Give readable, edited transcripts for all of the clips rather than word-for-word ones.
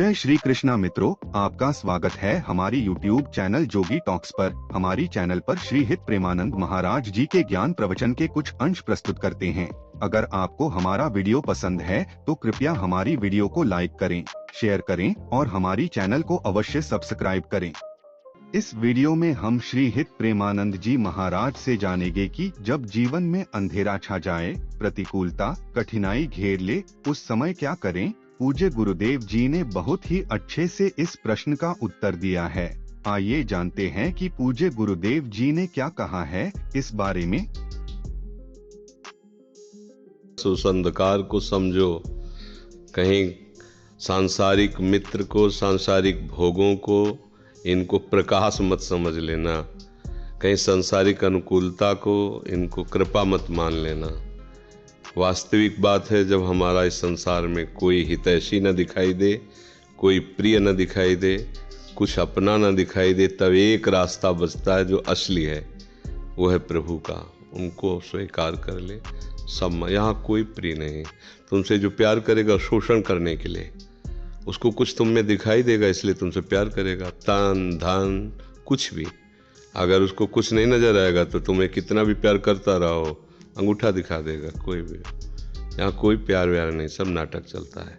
जय श्री कृष्णा मित्रों, आपका स्वागत है हमारी YouTube चैनल जोगी टॉक्स पर। हमारी चैनल पर श्री हित प्रेमानंद महाराज जी के ज्ञान प्रवचन के कुछ अंश प्रस्तुत करते हैं। अगर आपको हमारा वीडियो पसंद है तो कृपया हमारी वीडियो को लाइक करें, शेयर करें और हमारी चैनल को अवश्य सब्सक्राइब करें। इस वीडियो में हम श्री हित प्रेमानंद जी महाराज से जानेंगे कि जब जीवन में अंधेरा छा जाए, प्रतिकूलता कठिनाई घेर ले, उस समय क्या करें। पूज्य गुरुदेव जी ने बहुत ही अच्छे से इस प्रश्न का उत्तर दिया है। आइए जानते हैं कि पूज्य गुरुदेव जी ने क्या कहा है इस बारे में। सुसंधकार को समझो, कहीं सांसारिक मित्र को, सांसारिक भोगों को, इनको प्रकाश मत समझ लेना। कहीं सांसारिक अनुकूलता को, इनको कृपा मत मान लेना। वास्तविक बात है, जब हमारा इस संसार में कोई हितैषी न दिखाई दे, कोई प्रिय न दिखाई दे, कुछ अपना न दिखाई दे, तब एक रास्ता बचता है जो असली है, वो है प्रभु का। उनको स्वीकार कर ले। सब यहाँ कोई प्रिय नहीं। तुमसे जो प्यार करेगा शोषण करने के लिए, उसको कुछ तुम में दिखाई देगा इसलिए तुमसे प्यार करेगा। तन धन कुछ भी, अगर उसको कुछ नहीं नजर आएगा तो तुम्हें कितना भी प्यार करता रहो, अंगूठा दिखा देगा। कोई भी यहाँ कोई प्यार व्यार नहीं, सब नाटक चलता है।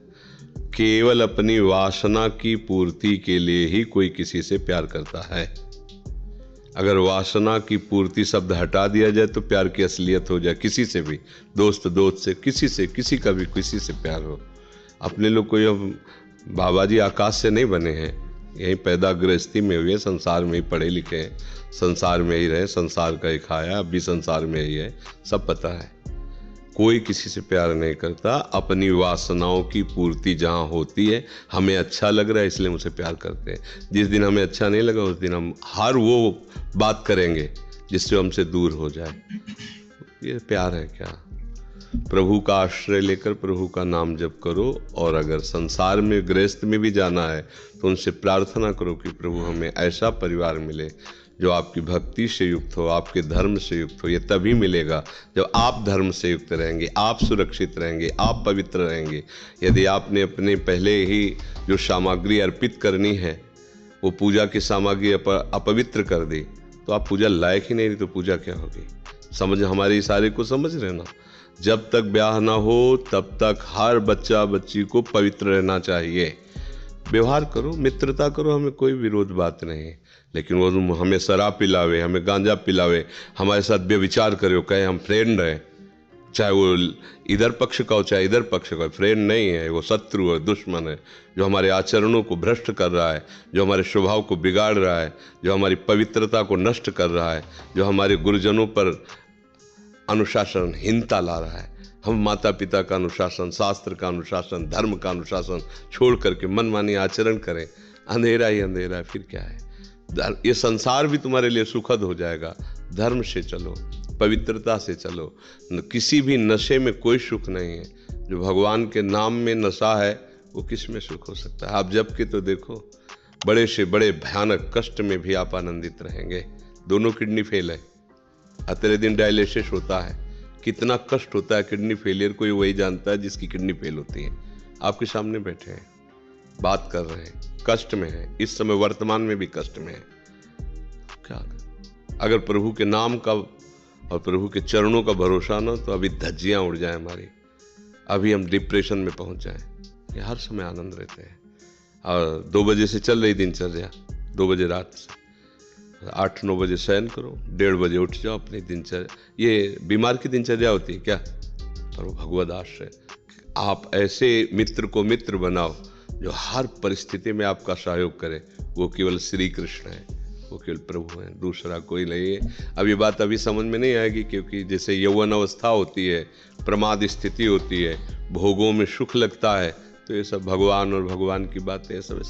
केवल अपनी वासना की पूर्ति के लिए ही कोई किसी से प्यार करता है। अगर वासना की पूर्ति शब्द हटा दिया जाए तो प्यार की असलियत हो जाए। किसी से भी, दोस्त से, किसी का भी किसी से प्यार हो। अपने लोग कोई बाबा जी आकाश से नहीं बने हैं, यहीं पैदा गृहस्थी में हुए, संसार में ही पढ़े लिखे हैं, संसार में ही रहे, संसार का ही खाया, अब भी संसार में ही है, सब पता है। कोई किसी से प्यार नहीं करता। अपनी वासनाओं की पूर्ति जहाँ होती है, हमें अच्छा लग रहा है इसलिए मुझसे प्यार करते हैं। जिस दिन हमें अच्छा नहीं लगा उस दिन हम हर वो बात करेंगे जिससे हमसे दूर हो जाए। ये प्यार है क्या? प्रभु का आश्रय लेकर प्रभु का नाम जप करो, और अगर संसार में गृहस्थ में भी जाना है तो उनसे प्रार्थना करो कि प्रभु हमें ऐसा परिवार मिले जो आपकी भक्ति से युक्त हो, आपके धर्म से युक्त हो। ये तभी मिलेगा जब आप धर्म से युक्त रहेंगे, आप सुरक्षित रहेंगे, आप पवित्र रहेंगे। यदि आपने अपने पहले ही जो सामग्री अर्पित करनी है वो पूजा की सामग्री अपवित्र कर दी तो आप पूजा लायक ही नहीं रही, तो पूजा क्या होगी? समझ, हमारे इशारे को समझ रहे ना। जब तक ब्याह ना हो तब तक हर बच्चा बच्ची को पवित्र रहना चाहिए। व्यवहार करो, मित्रता करो, हमें कोई विरोध बात नहीं। लेकिन वो हमें शराब पिलावे, हमें गांजा पिलावे, हमारे साथ व्यभिचार करे, कहे हम फ्रेंड हैं, चाहे वो इधर पक्ष का हो चाहे इधर पक्ष का हो, फ्रेंड नहीं है, वो शत्रु है, दुश्मन है, जो हमारे आचरणों को भ्रष्ट कर रहा है, जो हमारे स्वभाव को बिगाड़ रहा है, जो हमारी पवित्रता को नष्ट कर रहा है, जो हमारे गुरुजनों पर अनुशासनहीनता ला रहा है। हम माता पिता का अनुशासन, शास्त्र का अनुशासन, धर्म का अनुशासन छोड़ करके मनमानी आचरण करें, अंधेरा ही अंधेरा है, फिर क्या है? ये संसार भी तुम्हारे लिए सुखद हो जाएगा। धर्म से चलो, पवित्रता से चलो। किसी भी नशे में कोई सुख नहीं है। जो भगवान के नाम में नशा है वो किस में सुख हो सकता है? आप जब के तो देखो, बड़े से बड़े भयानक कष्ट में भी आप आनंदित रहेंगे। दोनों किडनी फेल है, अगले दिन डायलिसिस होता है। कितना कष्ट होता है किडनी फेलियर, कोई वही जानता है जिसकी किडनी फेल होती है। आपके सामने बैठे हैं, बात कर रहे हैं, कष्ट में है, इस समय वर्तमान में भी कष्ट में है। क्या अगर प्रभु के नाम का और प्रभु के चरणों का भरोसा ना, तो अभी धज्जियां उड़ जाए हमारी, अभी हम डिप्रेशन में पहुंच जाए। ये हर समय आनंद रहते हैं। और 2 बजे से चल रही दिनचर्या, 2 बजे रात से 8-9 बजे शयन करो, 1:30 बजे उठ जाओ अपनी दिनचर्या। ये बीमार की दिनचर्या होती है क्या? पर भगवद आश्रय, आप ऐसे मित्र को मित्र बनाओ जो हर परिस्थिति में आपका सहयोग करे। वो केवल श्री कृष्ण है, वो केवल प्रभु हैं, दूसरा कोई नहीं है। अब ये बात अभी समझ में नहीं आएगी, क्योंकि जैसे यौवन अवस्था होती है, प्रमाद स्थिति होती है, भोगों में सुख लगता है, तो ये सब भगवान और भगवान की बातें सब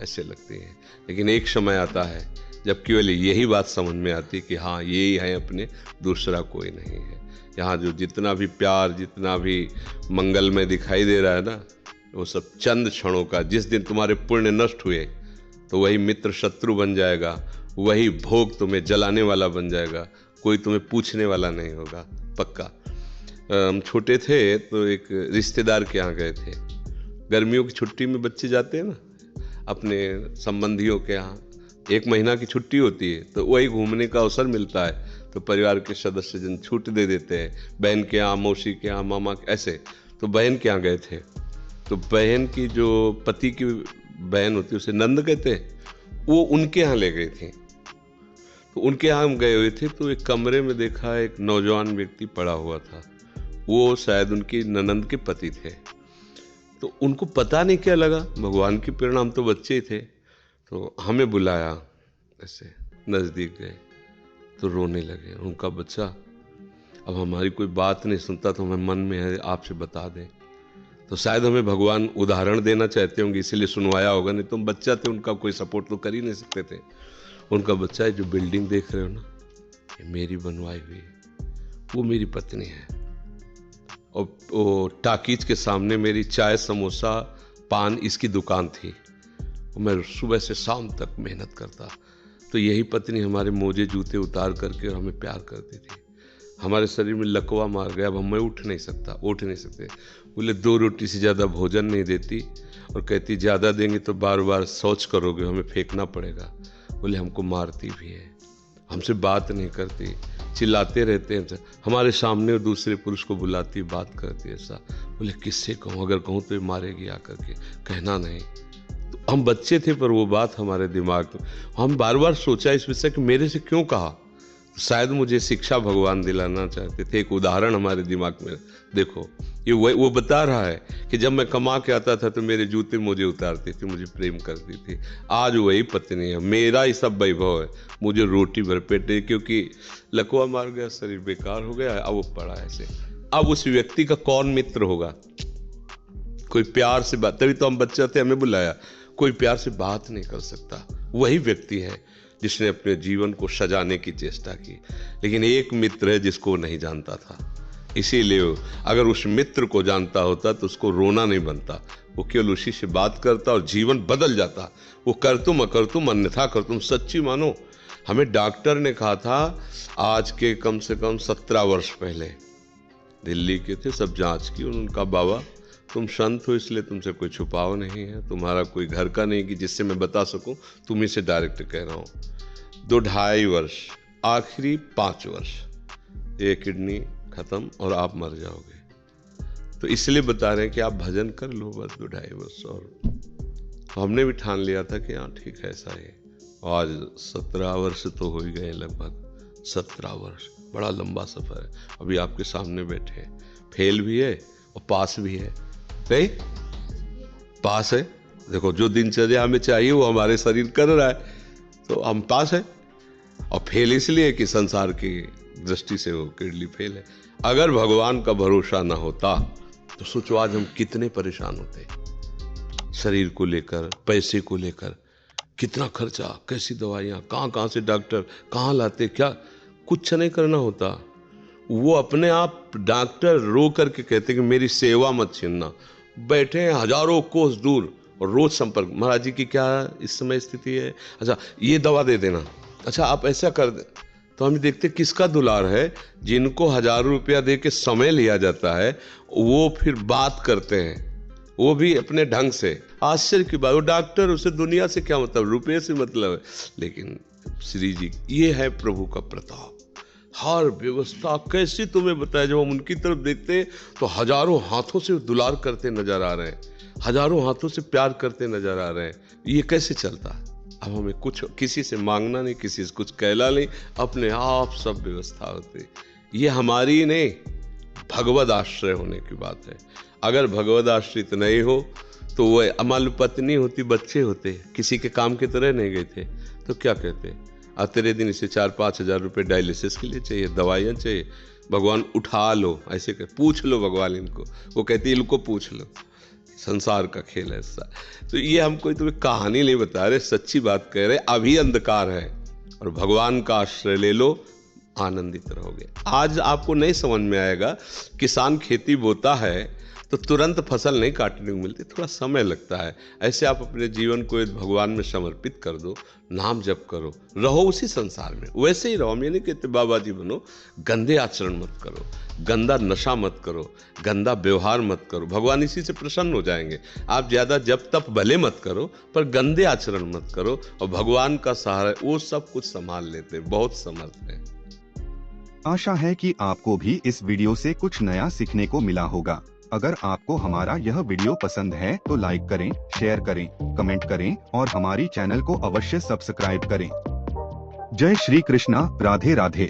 ऐसे लगती हैं। लेकिन एक समय आता है जब केवल यही बात समझ में आती कि हाँ यही है अपने, दूसरा कोई नहीं है। यहाँ जो जितना भी प्यार, जितना भी मंगलमय दिखाई दे रहा है ना, वो सब चंद क्षणों का। जिस दिन तुम्हारे पुण्य नष्ट हुए तो वही मित्र शत्रु बन जाएगा, वही भोग तुम्हें जलाने वाला बन जाएगा, कोई तुम्हें पूछने वाला नहीं होगा, पक्का। हम छोटे थे तो एक रिश्तेदार के यहाँ गए थे, गर्मियों की छुट्टी में बच्चे जाते हैं ना अपने संबंधियों के यहाँ, 1 महीना की छुट्टी होती है, तो वही घूमने का अवसर मिलता है, तो परिवार के सदस्य जन छूट दे देते हैं, बहन के यहाँ, मौसी के यहाँ, मामा के, ऐसे। तो बहन के यहाँ गए थे, तो बहन की जो पति की बहन होती है उसे नंद कहते हैं, वो उनके यहाँ ले गई थी। तो उनके यहाँ हम गए हुए थे, तो एक कमरे में देखा एक नौजवान व्यक्ति पड़ा हुआ था, वो शायद उनकी ननंद के पति थे। तो उनको पता नहीं क्या लगा, भगवान की प्रेरणा, हम तो बच्चे ही थे, तो हमें बुलाया, ऐसे नज़दीक गए तो रोने लगे। उनका बच्चा अब हमारी कोई बात नहीं सुनता, तो हमें मन में है आपसे बता दें। तो शायद हमें भगवान उदाहरण देना चाहते होंगे, इसीलिए सुनवाया होगा, नहीं तो हम बच्चा थे, उनका कोई सपोर्ट तो कर ही नहीं सकते थे। उनका बच्चा है, जो बिल्डिंग देख रहे हो ना, ये मेरी बनवाई हुई है, वो मेरी पत्नी है, और वो टाकीज के सामने मेरी चाय समोसा पान इसकी दुकान थी, और मैं सुबह से शाम तक मेहनत करता। तो यही पत्नी हमारे मोजे जूते उतार करके और हमें प्यार करती थी। हमारे शरीर में लकवा मार गया, अब हम उठ नहीं सकते। बोले 2 रोटी से ज़्यादा भोजन नहीं देती, और कहती ज़्यादा देंगे तो बार बार शौच करोगे, हमें फेंकना पड़ेगा। बोले हमको मारती भी है, हमसे बात नहीं करती, चिल्लाते रहते हैं, हमारे सामने दूसरे पुरुष को बुलाती, बात करती ऐसा। बोले किससे कहूँ, अगर कहूँ तो ये मारेगी आकर के, कहना नहीं। तो हम बच्चे थे, पर वो बात हमारे दिमाग में, हम बार बार सोचा इस विषय कि मेरे से क्यों कहा। तो शायद मुझे शिक्षा भगवान दिलाना चाहते थे, एक उदाहरण हमारे दिमाग में। देखो ये वो बता रहा है कि जब मैं कमा के आता था तो मेरे जूते मुझे उतारती थी, मुझे प्रेम करती थी। आज वही पत्नी है, मेरा ही सब वैभव है, मुझे रोटी भर पेटे, क्योंकि लकवा मार गया, शरीर बेकार हो गया, अब वो पड़ा ऐसे। अब उस व्यक्ति का कौन मित्र होगा? कोई प्यार से बात, तभी तो हम बच्चे थे, हमें बुलाया, कोई प्यार से बात नहीं कर सकता। वही व्यक्ति है जिसने अपने जीवन को सजाने की चेष्टा की। लेकिन एक मित्र है जिसको नहीं जानता था, इसीलिए अगर उस मित्र को जानता होता तो उसको रोना नहीं बनता, वो केवल उसी से बात करता और जीवन बदल जाता। वो कर तुम अकर तुम अन्यथा कर तुम, सच्ची मानो। हमें डॉक्टर ने कहा था, आज के कम से कम 17 वर्ष पहले, दिल्ली के थे, सब जांच की, उनका बाबा तुम संत हो इसलिए तुमसे कोई छुपाव नहीं है, तुम्हारा कोई घर का नहीं कि जिससे मैं बता सकूं, तुम ही से डायरेक्ट कह रहा हूं। 2-2.5 वर्ष, आखिरी 5 वर्ष, ये किडनी खत्म और आप मर जाओगे। तो इसलिए बता रहे हैं कि आप भजन कर लो बस 2-2.5 वर्ष। और तो हमने भी ठान लिया था कि हाँ ठीक है, ऐसा है। आज 17 वर्ष तो हो ही गए, लगभग 17 वर्ष, बड़ा लंबा सफर है। अभी आपके सामने बैठे, फेल भी है और पास भी है। नहीं पास है, देखो जो दिनचर्या हमें चाहिए वो हमारे शरीर कर रहा है, तो हम पास है। और फेल इसलिए कि संसार की दृष्टि से वो किडनी फेल है। अगर भगवान का भरोसा ना होता तो सोचो आज हम कितने परेशान होते, शरीर को लेकर, पैसे को लेकर, कितना खर्चा, कैसी दवाइयाँ, कहाँ से डॉक्टर कहाँ लाते, क्या कुछ नहीं करना होता। वो अपने आप डॉक्टर रो करके कहते कि मेरी सेवा मत छीनना। बैठे हैं हजारों कोस दूर और रोज संपर्क, महाराज जी की क्या इस समय स्थिति है, अच्छा ये दवा दे देना, अच्छा आप ऐसा कर दे। तो हम देखते किसका दुलार है, जिनको हजारों रुपया दे के समय लिया जाता है, वो फिर बात करते हैं, वो भी अपने ढंग से। आश्चर्य की बात, वो डॉक्टर, उसे दुनिया से क्या मतलब, रुपये से मतलब है। लेकिन श्री जी, ये है प्रभु का प्रताप, हर व्यवस्था कैसी तुम्हें बताया। जब हम उनकी तरफ देखते हैं तो हजारों हाथों से दुलार करते नजर आ रहे हैं, हजारों हाथों से प्यार करते नजर आ रहे हैं। ये कैसे चलता है? अब हमें कुछ किसी से मांगना नहीं, किसी से कुछ कहला नहीं, अपने आप सब व्यवस्था होती। ये हमारी नहीं, भगवद आश्रय होने की बात है। अगर भगवद आश्रित नहीं हो तो वह अमाल पत्नी होती, बच्चे होते, किसी के काम की तरह नहीं गए थे, तो क्या कहते, तेरे दिन इसे 4-5 हजार रुपये डायलिसिस के लिए चाहिए, दवाइयाँ चाहिए, भगवान उठा लो, ऐसे कर पूछ लो भगवान इनको, वो कहती है इनको पूछ लो। संसार का खेल है ऐसा। तो ये हम कोई तुम्हें कहानी नहीं बता रहे, सच्ची बात कह रहे। अभी अंधकार है और भगवान का आश्रय ले लो, आनंदित रहोगे। आज आपको नहीं समझ में आएगा, किसान खेती बोता है तो तुरंत फसल नहीं काटने को मिलती, थोड़ा समय लगता है। ऐसे आप अपने जीवन को एक भगवान में समर्पित कर दो, नाम जप करो, रहो उसी संसार में, वैसे ही रहो। हम ये नहीं कहते बाबा जी बनो, गंदे आचरण मत करो, गंदा नशा मत करो, गंदा व्यवहार मत करो, भगवान इसी से प्रसन्न हो जाएंगे। आप ज़्यादा जप तप भले मत करो, पर गंदे आचरण मत करो, और भगवान का सहारा वो सब कुछ संभाल लेते हैं, बहुत समर्थ है। आशा है कि आपको भी इस वीडियो से कुछ नया सीखने को मिला होगा। अगर आपको हमारा यह वीडियो पसंद है तो लाइक करें, शेयर करें, कमेंट करें और हमारी चैनल को अवश्य सब्सक्राइब करें। जय श्री कृष्णा, राधे राधे।